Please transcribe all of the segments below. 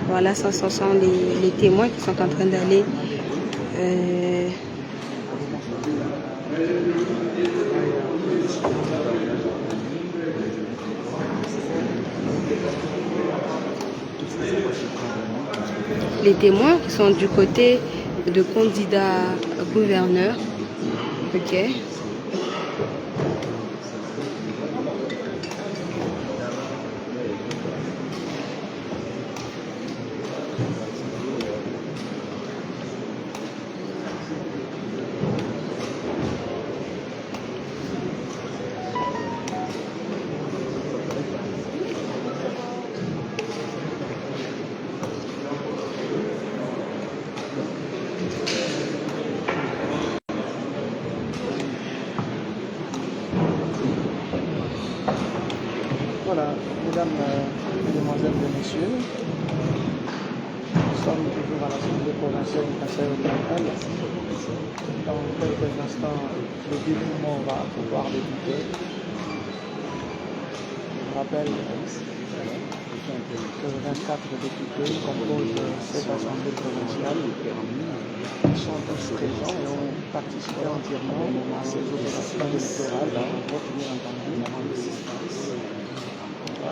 Voilà, ce sont les témoins qui sont en train d'aller les témoins qui sont du côté de candidat gouverneur. Ok. Voilà, mesdames, mesdemoiselles et messieurs, nous sommes toujours à l'Assemblée provinciale du Conseil oriental. Dans quelques instants, le dénouement va pouvoir débuter. Je rappelle que 24 députés composent cette Assemblée provinciale. Ils sont tous présents et ont participé entièrement à ces opérations électorales.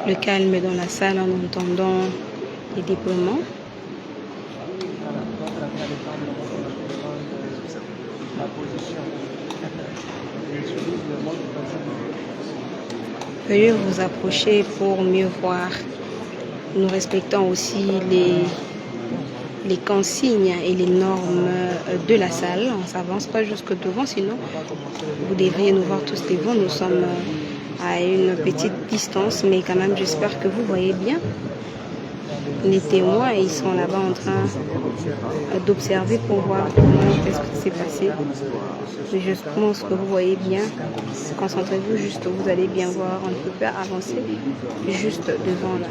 Le calme dans la salle en entendant les déploiements. Veuillez vous approcher pour mieux voir. Nous respectons aussi les consignes et les normes de la salle. On ne s'avance pas jusque devant, sinon vous devriez nous voir tous devant. Nous sommes à une petite distance, mais quand même j'espère que vous voyez bien. Les témoins, ils sont là-bas en train d'observer pour voir comment qu'est-ce qui s'est passé. Je pense que vous voyez bien. Concentrez-vous juste, vous allez bien voir. On ne peut pas avancer juste devant là.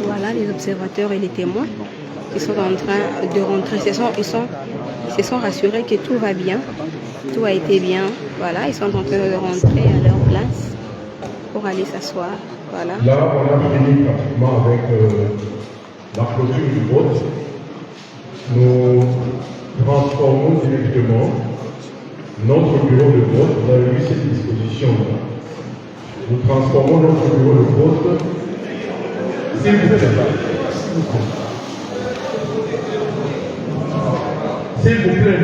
Voilà les observateurs et les témoins qui sont en train de rentrer. Ils se sont rassurés que tout va bien, tout a été bien. Voilà, ils sont en train de rentrer à leur place pour aller s'asseoir. Voilà. Là, on a fini pratiquement avec la clôture du vote. Nous transformons directement notre bureau de vote. Vous avez vu cette disposition-là. Nous transformons notre bureau de vote. S'il vous plaît. S'il vous plaît.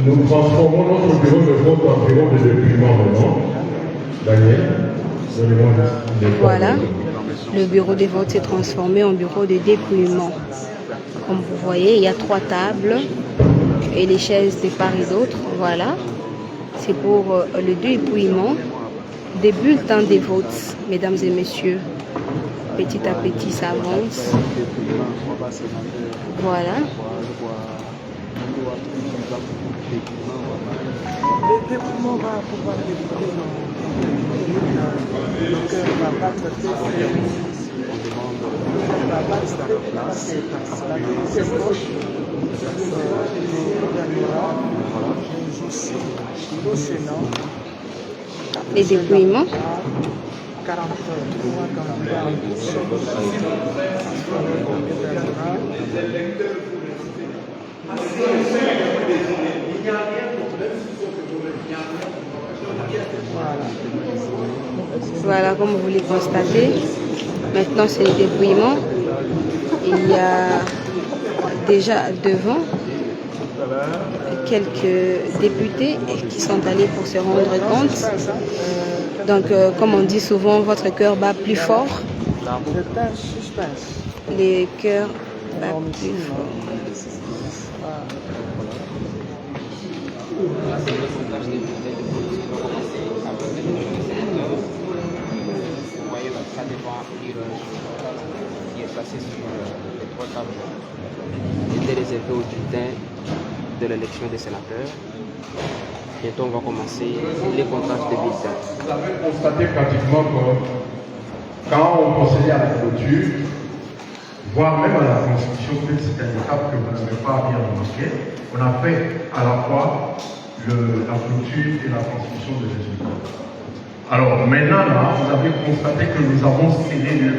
Nous transformons notre bureau de vote en bureau de dépouillement maintenant. Daniel, voilà, le bureau de vote s'est transformé en bureau de dépouillement. Comme vous voyez, il y a 3 tables et les chaises de part et d'autre. Voilà. C'est pour le dépouillement des bulletins des votes, mesdames et messieurs. Petit à petit, ça avance. Voilà. Le dépouillement va pouvoir dépouiller le cœur va battre très fort. Le cœur va battre très fort. La deuxième gauche gagnera aussi l'océan. Les dépouillements. 43 candidats Voilà, comme vous les constatez, maintenant c'est le dépouillement. Il y a déjà devant quelques députés qui sont allés pour se rendre compte. Donc, comme on dit souvent, votre cœur bat plus fort. Les cœurs battent plus fort. Ça dépend qui est placé sur les trois tables. Était réservé au bulletin de l'élection des sénateurs. Bientôt, on va commencer les comptages de bulletins. Vous avez constaté pratiquement que quand on procédait à la clôture, voire même à la constitution, peut-être c'est une étape que vous n'avez pas bien remarqué, on a fait à la fois la clôture et la constitution de Jésus. Alors maintenant, là, vous avez constaté que nous avons scellé le.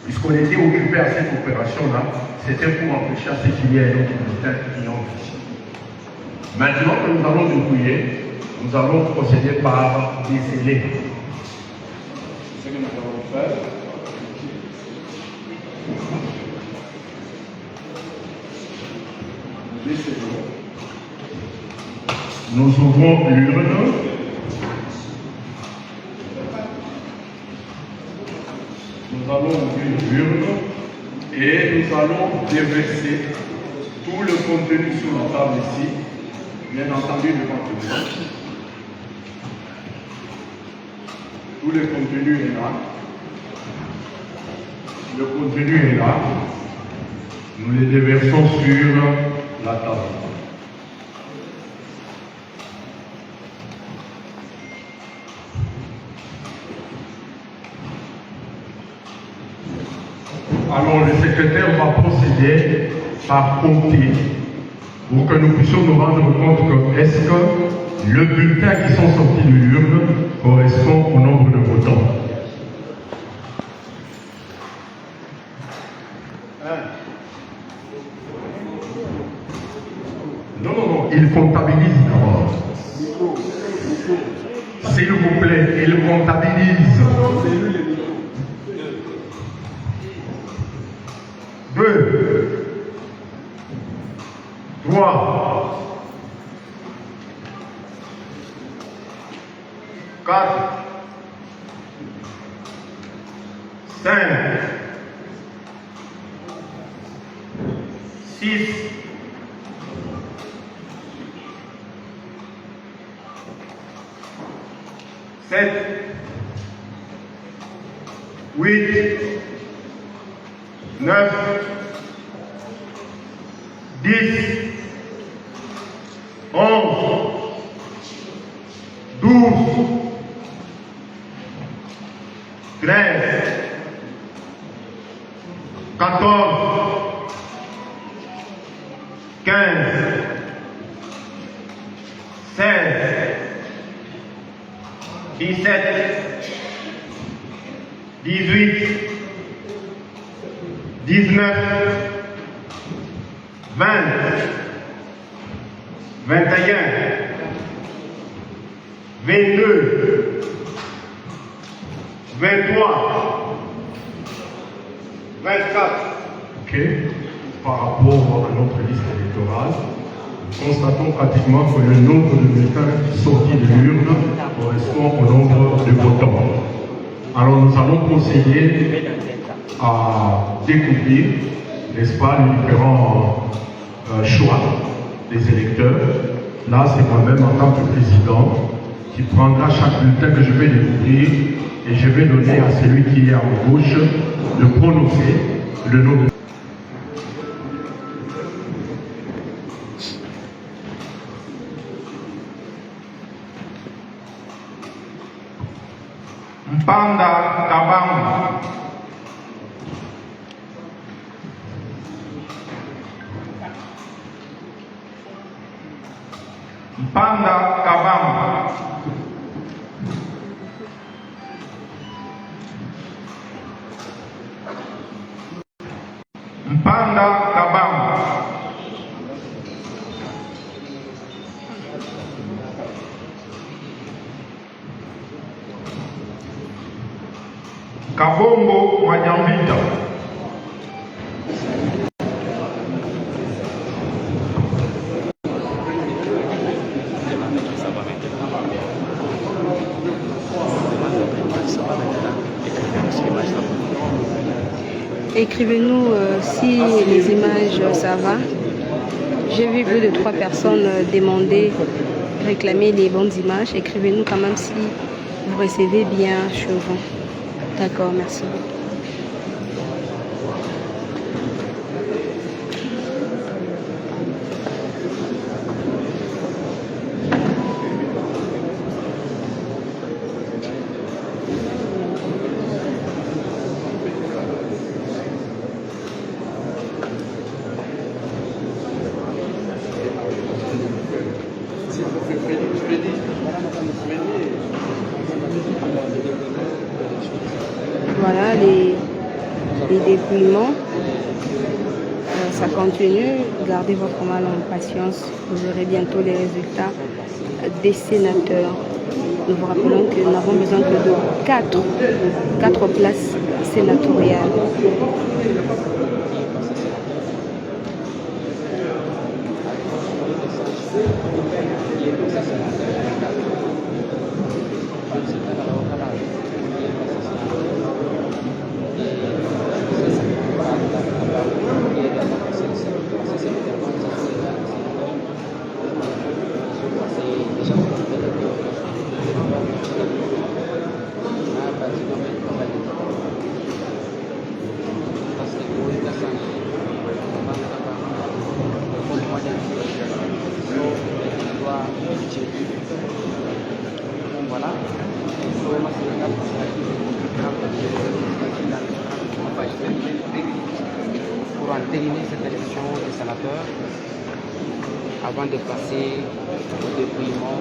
Puisqu'on était occupé à cette opération-là, c'était pour empêcher à ce qu'il y ait un autre bulletin qui entre ici. Maintenant que nous allons dépouiller, nous allons procéder par déceler. C'est ce que nous allons faire. Décellons. Nous ouvrons l'urne. Nous allons ouvrir l'urne et nous allons déverser tout le contenu sur la table ici, bien entendu devant tout le monde. Tout le contenu est là. Le contenu est là. Nous les déversons sur la table. Alors le secrétaire va procéder par compter pour que nous puissions nous rendre compte que est-ce que le bulletin qui sont sortis de l'urne correspond au nombre de votants. Non, il comptabilise d'abord. S'il vous plaît, il comptabilise. 2, 3, 4, 5, 6, 7, 8, 9, 10, 11, 12, 13, 14, 15, 16, 17, 18, 19, 20, 21, 22, 23, 24. Ok. Par rapport à notre liste électorale, constatons pratiquement que le nombre de bulletins sortis de l'urne correspond au nombre de votants. Alors nous allons procéder à découvrir, n'est-ce pas, les différents choix. des électeurs. Là, c'est moi-même en tant que président qui prendra chaque bulletin que je vais découvrir et je vais donner à celui qui est à ma gauche de prononcer le nom de... Mpanda Kabangu. Mpanda Kabangu. Mpanda Kabangu. Kabongo Wanyambita. Écrivez-nous si les images ça va. J'ai vu plus de 3 personnes demander, réclamer les bonnes images. Écrivez-nous quand même si vous recevez bien chez vous. D'accord, merci beaucoup. Voilà les dépouillements. Ça continue. Gardez votre mal en patience. Vous verrez bientôt les résultats des sénateurs. Nous vous rappelons que nous n'avons besoin que de 4 places sénatoriales. Pour entériner cette élection des sénateurs, avant de passer au dépouillement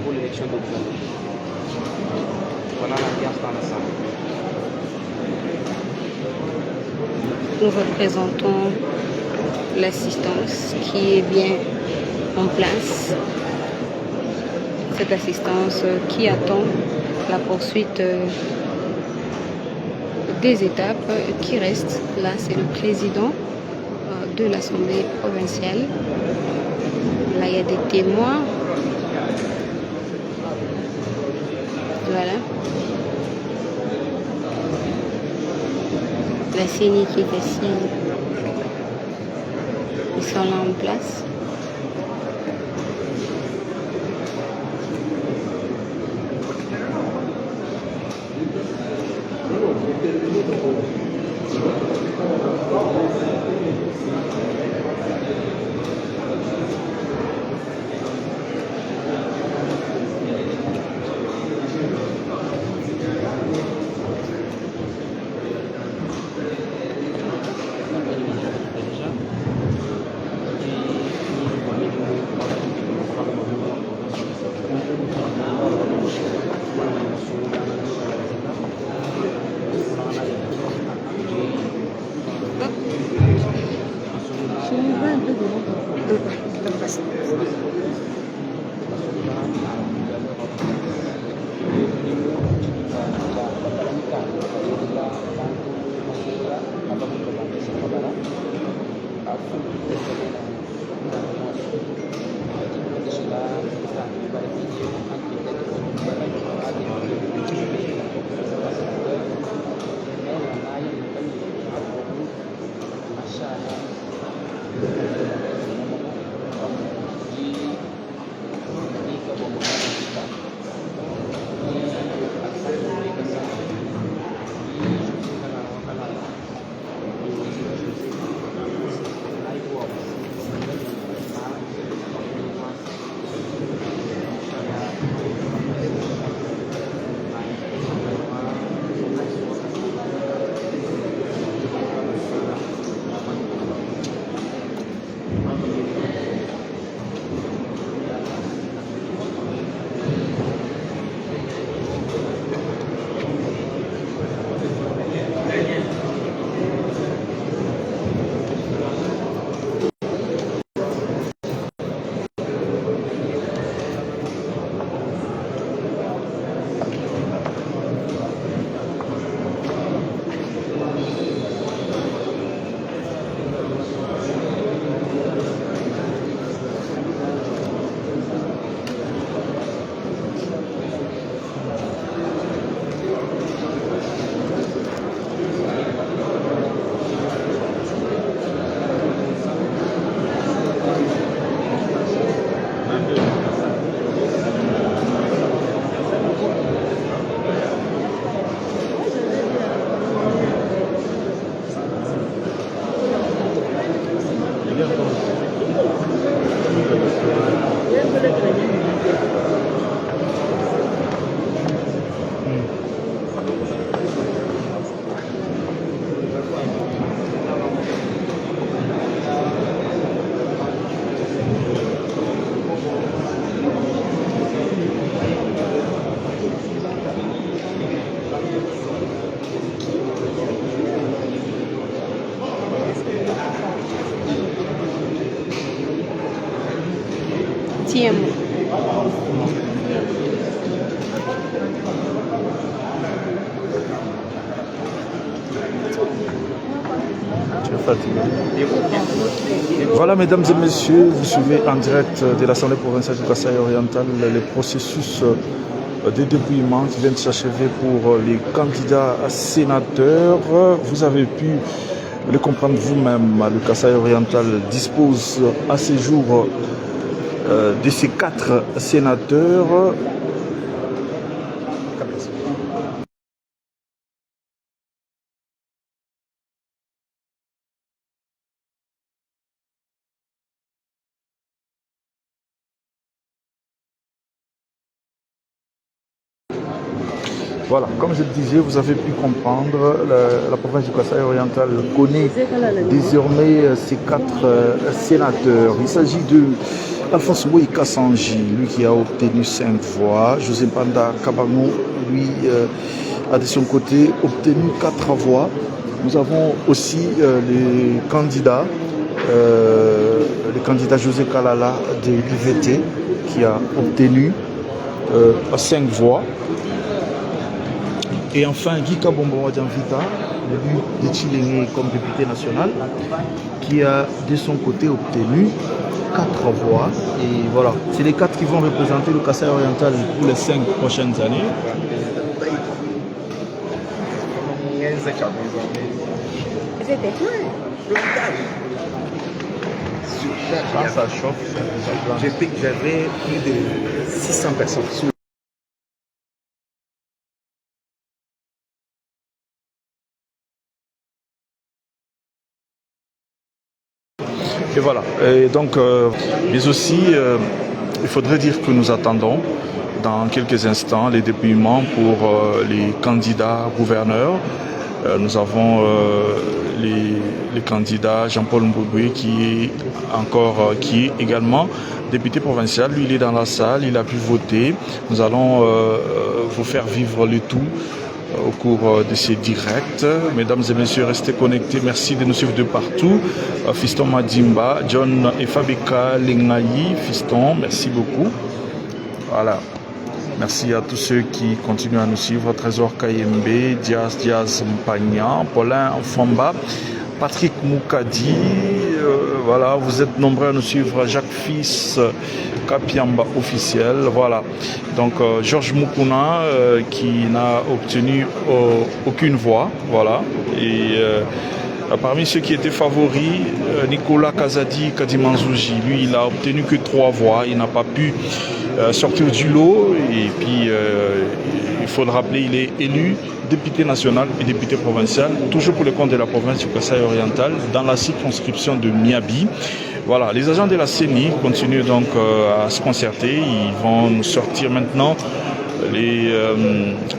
pour l'élection de gouvernement. Voilà l'ambiance dans la salle. Nous représentons l'assistance qui est bien en place. Cette assistance qui attend la poursuite des étapes qui restent. Là, c'est le président de l'Assemblée provinciale. Là, il y a des témoins. Voilà. La CENI qui est assise. Ils sont là en place. Tiens-moi. Voilà, mesdames et messieurs, vous suivez en direct de l'Assemblée provinciale du Kasaï oriental le processus de dépouillement qui vient de s'achever pour les candidats sénateurs. Vous avez pu le comprendre vous-même, le Kasaï oriental dispose à ce jour de ces 4 sénateurs. Voilà, comme je le disais, vous avez pu comprendre, la province du Kasaï oriental connaît désormais ces 4 sénateurs. Il s'agit de Alphonse Moïka Sanji, lui qui a obtenu 5 voix. José Panda Kabango, lui, a de son côté obtenu 4 voix. Nous avons aussi les candidats José Kalala de l'UVT qui a obtenu 5 voix. Et enfin, Guy Kabombo Wadjanvita, élu de Chilengé comme député national, qui a de son côté obtenu 4 voix. Et voilà, c'est les 4 qui vont représenter le Kasaï oriental pour les 5 prochaines années. Ça chauffe. J'avais plus de 600 personnes. Et voilà, et donc, mais aussi, il faudrait dire que nous attendons dans quelques instants les dépouillements pour les candidats gouverneurs. Nous avons les candidats Jean-Paul Mbouboué qui est également député provincial. Lui, il est dans la salle, il a pu voter. Nous allons vous faire vivre le tout au cours de ces directs. Mesdames et messieurs, restez connectés. Merci de nous suivre de partout. Fiston Madimba, John et Fabika Lengayi, Fiston, merci beaucoup. Voilà. Merci à tous ceux qui continuent à nous suivre. Trésor Kayembe, Diaz Mpagna, Paulin Famba, Patrick Moukadi. Voilà, vous êtes nombreux à nous suivre. Jacques Fils, Kapiamba officiel. Voilà. Donc Georges Moukouna qui n'a obtenu aucune voix. Voilà. Et parmi ceux qui étaient favoris, Nicolas Kazadi Kadimanzouji, lui, il n'a obtenu que 3 voix. Il n'a pas pu sortir du lot. Et puis, il faut le rappeler, il est élu député national et député provincial, toujours pour le compte de la province du Kasaï oriental, dans la circonscription de Miabi. Voilà, les agents de la CENI continuent donc à se concerter. Ils vont nous sortir maintenant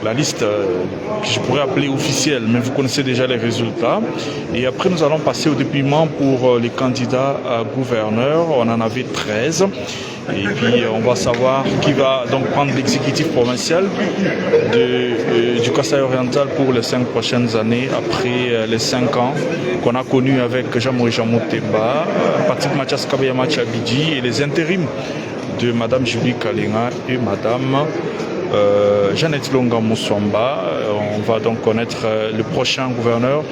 la liste que je pourrais appeler officielle, mais vous connaissez déjà les résultats. Et après, nous allons passer au dépouillement pour les candidats à gouverneur. On en avait 13. Et puis, on va savoir qui va donc prendre l'exécutif provincial du Kasaï oriental pour les 5 prochaines années, après les 5 ans qu'on a connus avec Jean-Maurice Temba, Patrick Mathias Kabayama Chabidji et les intérims de Madame Julie Kalinga et Madame Jeannette Longa Moussamba. On va donc connaître le prochain gouverneur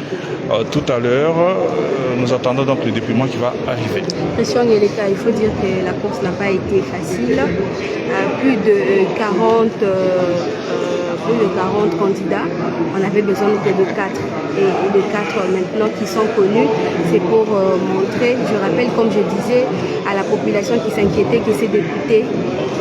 tout à l'heure. Nous attendons donc le dépouillement qui va arriver. Monsieur Angeleka, il faut dire que la course n'a pas été facile. Plus de 40 candidats. On avait besoin de 4. Et les 4 maintenant qui sont connus, c'est pour montrer, je rappelle, comme je disais, à la population qui s'inquiétait que ces députés,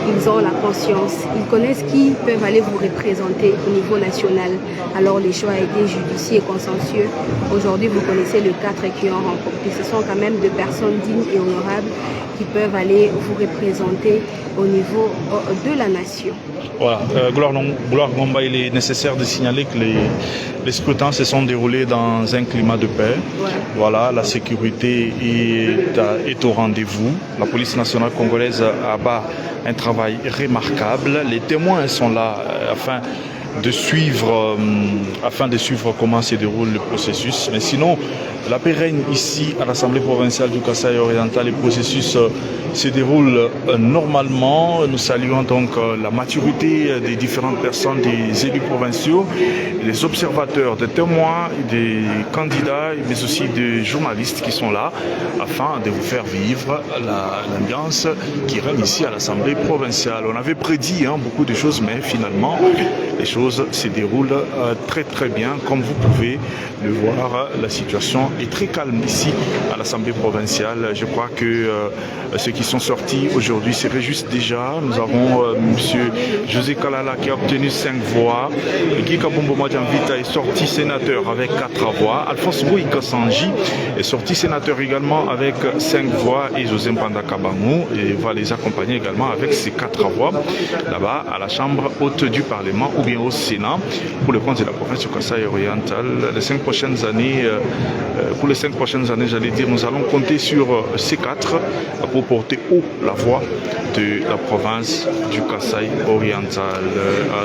ils ont la conscience, ils connaissent qui peuvent aller vous représenter au niveau national. Alors les choix ont été judicieux et consensueux. Aujourd'hui, vous connaissez les 4 qui ont remporté. Ce sont quand même des personnes dignes et honorables qui peuvent aller vous représenter au niveau de la nation. Voilà, Gloire Ngomba, il est nécessaire de signaler que les scrutins se sont déroulés dans un climat de paix. Ouais. Voilà, la sécurité est au rendez-vous. La police nationale congolaise abat un travail remarquable. Les témoins sont là afin de suivre comment se déroule le processus. Mais sinon, la paix règne ici à l'Assemblée provinciale du Kasaï oriental. Le processus se déroule normalement. Nous saluons donc la maturité des différentes personnes, des élus provinciaux, les observateurs, des témoins, des candidats, mais aussi des journalistes qui sont là afin de vous faire vivre l'ambiance qui règne ici à l'Assemblée provinciale. On avait prédit beaucoup de choses, mais finalement, les choses se déroulent très très bien. Comme vous pouvez le voir, la situation est très calme ici à l'Assemblée provinciale. Je crois que ceux qui sont sortis aujourd'hui se réjouissent déjà. Nous avons M. José Kalala qui a obtenu 5 voix. Guy Kabombo Madjamvita est sorti sénateur avec 4 voix. Alphonse Boui Kassanji est sorti sénateur également avec 5 voix. Et José Mpanda Kabangou va les accompagner également avec ses 4 voix là-bas à la Chambre haute du Parlement ou bien au Sénat pour le compte de la province du Kasaï oriental. Les 5 prochaines années, pour les 5 prochaines années, j'allais dire, nous allons compter sur ces 4 pour porter haut la voix de la province du Kasaï oriental.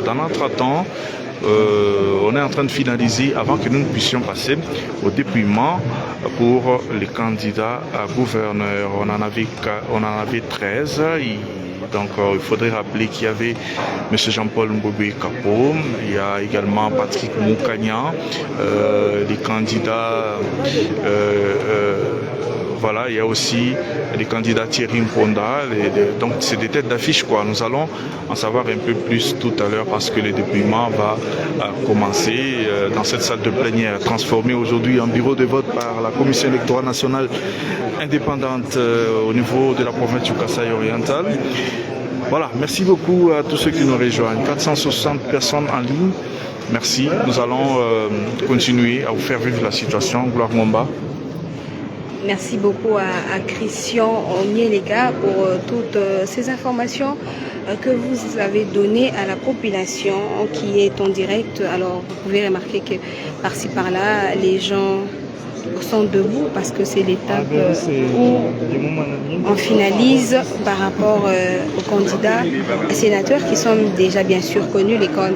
Dans notre temps, on est en train de finaliser avant que nous puissions passer au dépouillement pour les candidats à gouverneur. On en avait 13. Donc il faudrait rappeler qu'il y avait M. Jean-Paul Mbobé Kapo, il y a également Patrick Moukagnan, les candidats, voilà, il y a aussi les candidats Thierry Mponda, donc c'est des têtes d'affiche quoi. Nous allons en savoir un peu plus tout à l'heure parce que le dépouillement va commencer dans cette salle de plénière transformée aujourd'hui en bureau de vote par la Commission électorale nationale indépendante au niveau de la province du Kasaï oriental. Voilà, merci beaucoup à tous ceux qui nous rejoignent. 460 personnes en ligne. Merci. Nous allons continuer à vous faire vivre la situation. Gloire Ngomba. Merci beaucoup à Christian Onyeleka pour toutes ces informations que vous avez données à la population qui est en direct. Alors, vous pouvez remarquer que par-ci par-là, les gens sont debout parce que c'est l'étape où on finalise par rapport aux candidats et sénateurs qui sont déjà bien sûr connus, les 4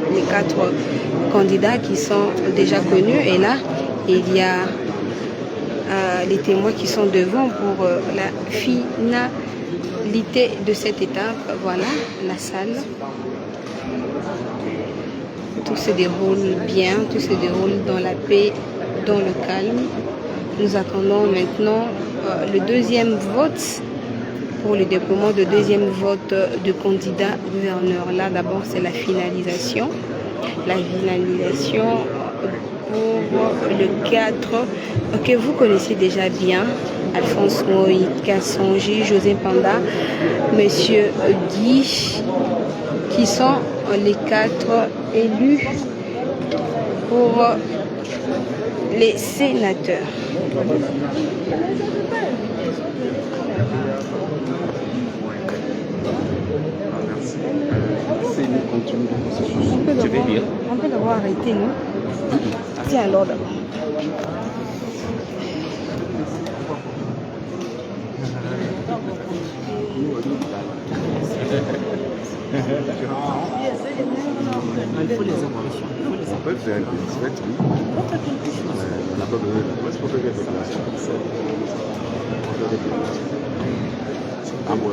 candidats qui sont déjà connus. Et là, il y a les témoins qui sont devant pour la finalité de cette étape. Voilà la salle. Tout se déroule bien, tout se déroule dans la paix, dans le calme. Nous attendons maintenant le deuxième vote pour le déploiement de deuxième vote de candidat gouverneur. Là d'abord c'est la finalisation. La finalisation pour le 4 que vous connaissez déjà bien, Alphonse Boui Kassanji, José Mpanda, Monsieur Guy, qui sont les 4 élus pour les sénateurs. On peut l'avoir arrêté, non? Tiens alors d'abord. Il faut les informations. En fait, c'est un peu on n'a pas besoin de place pour faire quelque chose. Ah bon.